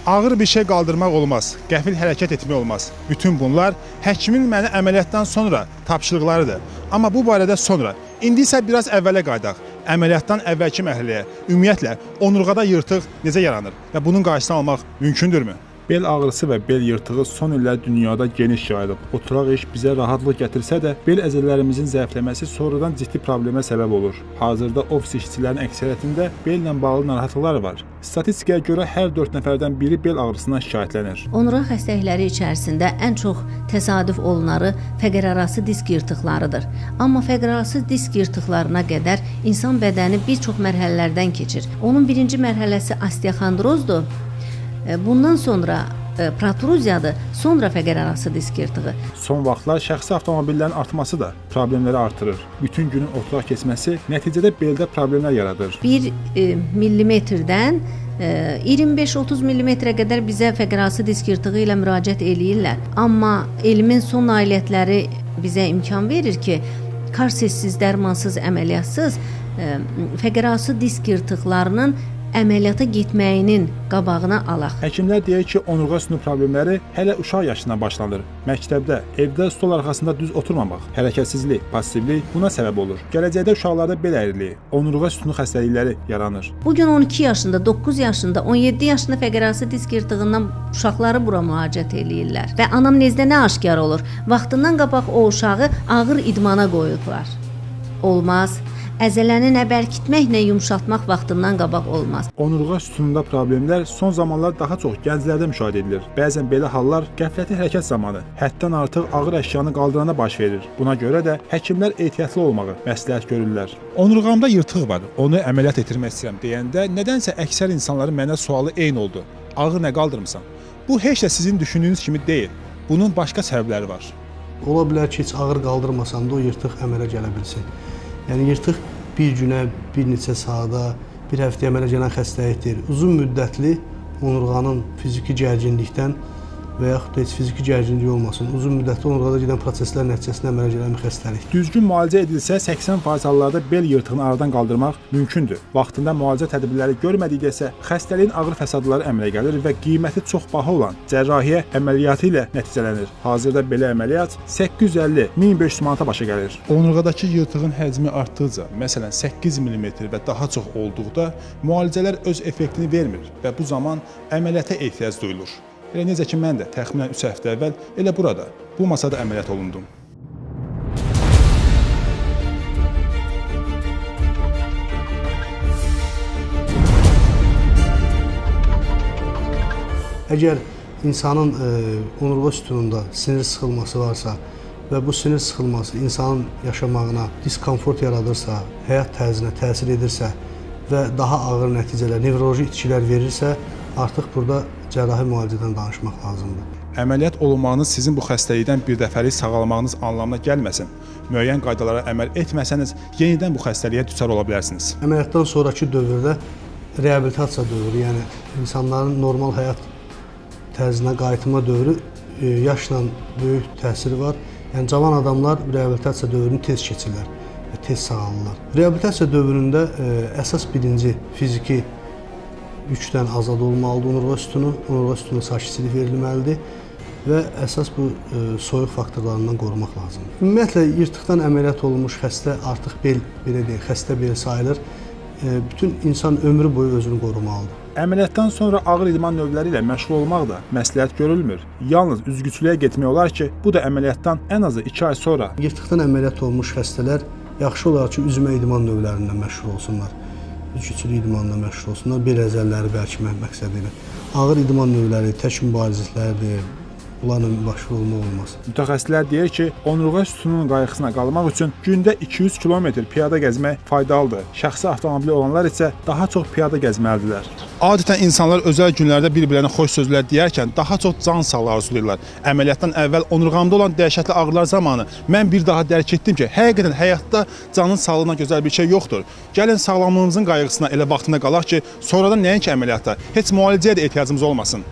Ağır bir şey qaldırmaq olmaz, qəfil hərəkət etmək olmaz. Bütün bunlar həkimin mənə əməliyyatdan sonra tapşırıqlarıdır. Amma bu barədə sonra. İndi isə biraz əvvələ qaydaq. Əməliyyatdan əvvəlki mərhələyə, ümumiyyətlə, onurğada yırtıq necə yaranır və bunun qarşısını almaq mümkündürmü? Bel ağrısı və bel yırtığı son illər dünyada geniş yayılıb. Oturaq iş bizə rahatlıq gətirsə də, bel əzələlərimizin zəifləməsi sonradan ciddi problemə səbəb olur. Hazırda ofis işçilərinin əksəriyyətində bellə bağlı narahatlıqlar var. Statistikaya görə hər 4 nəfərdən biri bel ağrısından şikayətlənir. Onurğa xəstəlikləri içərisində ən çox təsadüf olunarı fəqərarası disk yırtıqlarıdır. Amma fəqərarası disk yırtıqlarına qədər insan bədəni bir çox mərhələlərdən keçir. Onun birinci mərhələsi osteoxondrozdur. Bundan sonra protruziyadır, sonra fəqərarası disk yırtığı. Son vaxtlar şəxsi avtomobillərin artması da problemləri artırır. Bütün günün oturaq keçməsi nəticədə beldə problemlər yaradır. 1 millimetrdən 25-30 millimetrə qədər bizə fəqərarası disk yırtığı ilə müraciət eləyirlər. Amma elmin son nailiyyətləri bizə imkan verir ki, karsessiz, dərmansız, əməliyyatsız fəqərarası disk yırtıqlarının əməliyyata getməyinin qabağına alaq. Həkimlər deyir ki, onurğa sütunu problemləri hələ uşaq yaşından başlanır. Məktəbdə, evdə stol arxasında düz oturmamaq, hərəkətsizlik, passivlik buna səbəb olur. Gələcəkdə uşaqlarda bel əyriliyi, onurğa sütunu xəstəlikləri yaranır. Bugün 12 yaşında, 9 yaşında, 17 yaşında fəqərarası disk yırtığından uşaqları bura müraciət eləyirlər. Və anamnezdə nə aşkar olur? Vaxtından qabaq o uşağı ağır idmana qoyublar. Olmaz. Əzələni nə bərkitməklə yumşaltmaq vaxtından qabaq olmaz. Onurğa sütununda problemlər son zamanlar daha çox gənclərdə müşahidə edilir. Bəzən belə hallar qəflətli hərəkət zamanı, həddən artıq ağır əşyanı qaldırana baş verir. Buna görə də həkimlər ehtiyatlı olmağı məsləhət görürlər. Onurğamda yırtıq var, onu əməliyyat etdirmək istəyirəm deyəndə nədənsə əksər insanların mənə sualı eyni oldu. Ağır nə qaldırmısan? Bu heç də sizin düşündüyünüz kimi deyil. Bunun başqa səbəbləri var. Ola bilər ki, heç ağır qaldırmasan da o yırtıq əmələ gələ bilsin. Yəni yırtıq bir günə, bir neçə saata, bir həftəyə əmələ gələn xəstəlikdir. Uzun müddətli onurğanın fiziki gərginlikdən və yaxud da heç fiziki gərginlik olmasın, uzun müddətli onurğada gedən proseslər nəticəsində əmələ gələn bir xəstəlikdir. Düzgün müalicə edilsə 80% hallarda bel yırtığını aradan qaldırmaq mümkündür. Vaxtında müalicə tədbirləri görmədikdə isə xəstəliyin ağır fəsadları əmələ gəlir və qiyməti çox baha olan cərrahiyyə əməliyyatı ilə nəticələnir. Hazırda belə əməliyyat 850-1500 manata başa gəlir. Onurğadakı yırtığın həcmi artdıqca, məsələn 8 mm və daha çox olduqda müalicələr öz effektini vermir və bu zaman əməliyyata ehtiyac duyulur. Elə necə ki, mən də təxminən 3 həftə əvvəl elə burada, bu masada əməliyyat olundum. Əgər insanın onurğa sütununda sinir sıxılması varsa və bu sinir sıxılması insanın yaşamağına diskomfort yaradırsa, həyat tərzinə təsir edirsə və daha ağır nəticələr, nevroloji itkilər verirsə, artıq burada cərrahi müalicədən danışmaq lazımdır. Əməliyyat olunmağınız sizin bu xəstəlikdən bir dəfəlik sağalmağınız anlamına gəlməsin. Müəyyən qaydalara əməl etməsəniz, yenidən bu xəstəliyə düçar ola bilərsiniz. Əməliyyatdan sonraki dövrdə reabilitasiya dövrü, yəni insanların normal həyat tərzinə qayıtma dövrü yaşla böyük təsiri var. Yəni cavan adamlar reabilitasiya dövrünü tez keçirlər və tez sağalırlar. Reabilitasiya dövründə əsas birinci fiziki yükdən azad olmalıdır onurğa sütunu sakitçilik verilməlidir və əsas bu soyuq faktorlarından qorumaq lazımdır. Ümumiyyətlə, yırtıqdan əməliyyat olunmuş xəstə artıq bel, belə deyək, xəstə bel sayılır. Bütün insan ömrü boyu özünü qorumalıdır. Əməliyyatdan sonra ağır idman növləri ilə məşğul olmaq da məsləhət görülmür. Yalnız üzgüçülüyə getmək olar ki, bu da əməliyyatdan ən azı 2 ay sonra. Yırtıqdan əməliyyat olunmuş xəstələr yaxşı olar ki, üzmə idman növlərindən məşğul olsunlar. Üzgüçülük idmanla məşğul olsunlar, bel əzəlləri bərkimək məqsədi ilə. Ağır idman növləri, tək mübarizliklərdir, bunlarla məşğul olmaq olmaz. Mütəxəssislər deyir ki, onurğa sütununun qayğısına qalmaq üçün gündə 200 km piyada gəzmək faydalıdır. Şəxsi avtomobili olanlar isə daha çox piyada gəzməlidirlər. Adətən insanlar özəl günlərdə bir-birlərinə xoş sözlər deyərkən daha çox can sağlığı arzulayırlar. Əməliyyatdan əvvəl onurğamda olan dəhşətli ağrılar zamanı mən bir daha dərk etdim ki, həqiqətən həyatda canın sağlığına gözəl bir şey yoxdur. Gəlin sağlamlığımızın qayğısına elə vaxtında qalaq ki, sonradan nəinki əməliyyata, heç müalicəyə də ehtiyacımız olmasın.